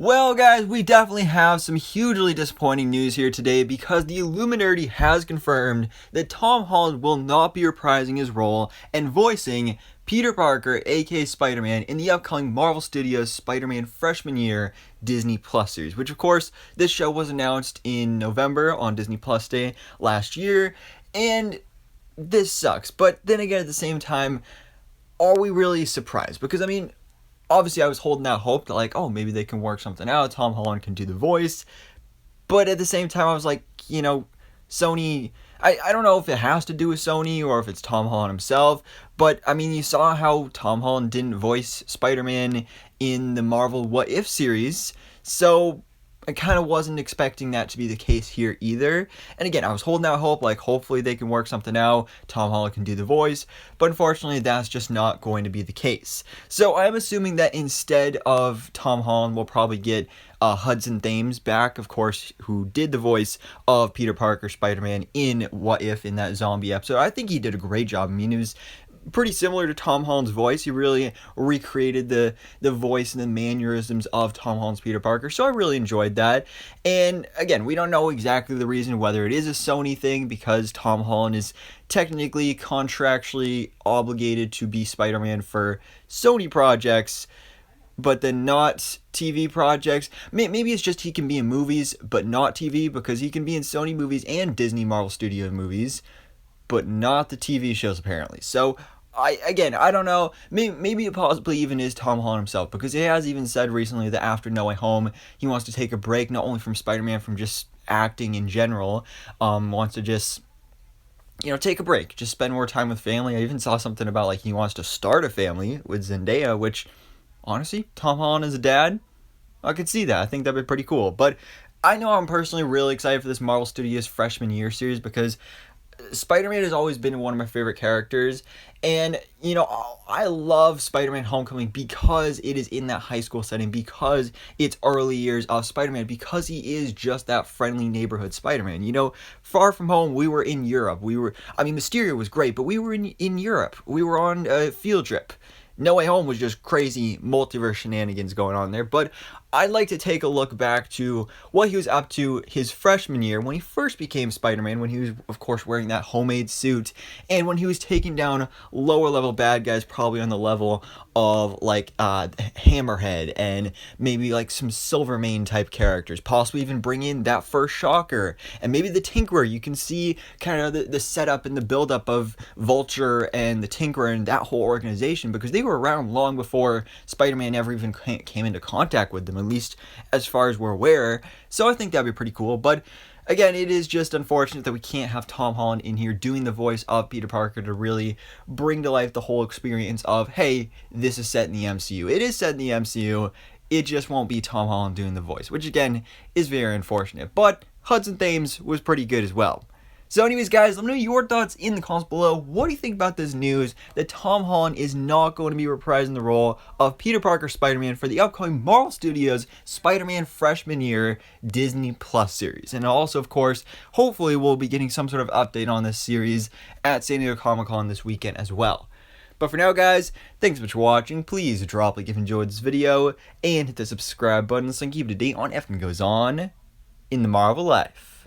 Well, guys, we definitely have some hugely disappointing news here today because the Illuminati has confirmed that Tom Holland will not be reprising his role and voicing Peter Parker, aka Spider-Man, in the upcoming Marvel Studios Spider-Man Freshman Year Disney Plus series, which, of course, this show was announced in November on Disney Plus Day last year, and this sucks. But then again, at the same time, are we really surprised? Because, obviously I was holding out hope that, like, oh, maybe they can work something out. Tom Holland can do the voice. But at the same time, I was like, Sony, I don't know if it has to do with Sony or if it's Tom Holland himself. But, you saw how Tom Holland didn't voice Spider-Man in the Marvel What If series. So I kind of wasn't expecting that to be the case here either. And again, I was holding out hope, like, hopefully they can work something out. Tom Holland can do the voice. But unfortunately, that's just not going to be the case. So I'm assuming that instead of Tom Holland, we'll probably get Hudson Thames back, of course, who did the voice of Peter Parker, Spider-Man in What If, in that zombie episode. I think he did a great job. It was pretty similar to Tom Holland's voice. He really recreated the voice and the mannerisms of Tom Holland's Peter Parker, so I really enjoyed that. And again, we don't know exactly the reason, whether it is a Sony thing, because Tom Holland is technically contractually obligated to be Spider-Man for Sony projects, but then not TV projects. Maybe it's just he can be in movies, but not TV, because he can be in Sony movies and Disney Marvel Studio movies, but not the TV shows, apparently. So, I don't know. Maybe it possibly even is Tom Holland himself, because he has even said recently that after No Way Home, he wants to take a break, not only from Spider-Man, from just acting in general. Wants to just, take a break, just spend more time with family. I even saw something about, like, he wants to start a family with Zendaya, which, honestly, Tom Holland as a dad, I could see that. I think that'd be pretty cool. But I know I'm personally really excited for this Marvel Studios Freshman Year series, because Spider-Man has always been one of my favorite characters, and I love Spider-Man Homecoming because it is in that high school setting, because it's early years of Spider-Man, because he is just that friendly neighborhood Spider-Man. Far From Home, we were in Europe. Mysterio was great, but we were in Europe. We were on a field trip. No Way Home was just crazy multiverse shenanigans going on there, but I'd like to take a look back to what he was up to his freshman year when he first became Spider-Man, when he was, of course, wearing that homemade suit, and when he was taking down lower-level bad guys, probably on the level of, like, Hammerhead, and maybe, like, some Silvermane type characters, possibly even bring in that first Shocker, and maybe the Tinkerer. You can see kind of the setup and the build-up of Vulture and the Tinkerer and that whole organization, because they were around long before Spider-Man ever even came into contact with them, at least as far as we're aware. So I think that'd be pretty cool. But again, it is just unfortunate that we can't have Tom Holland in here doing the voice of Peter Parker to really bring to life the whole experience of, hey, this is set in the MCU. It is set in the MCU. It just won't be Tom Holland doing the voice, which again is very unfortunate. But Hudson Thames was pretty good as well. So anyways, guys, let me know your thoughts in the comments below. What do you think about this news that Tom Holland is not going to be reprising the role of Peter Parker Spider-Man for the upcoming Marvel Studios Spider-Man Freshman Year Disney Plus series? And also, of course, hopefully we'll be getting some sort of update on this series at San Diego Comic-Con this weekend as well. But for now, guys, thanks so much for watching. Please drop a like if you enjoyed this video and hit the subscribe button so I can keep up to date on everything that goes on in the Marvel life.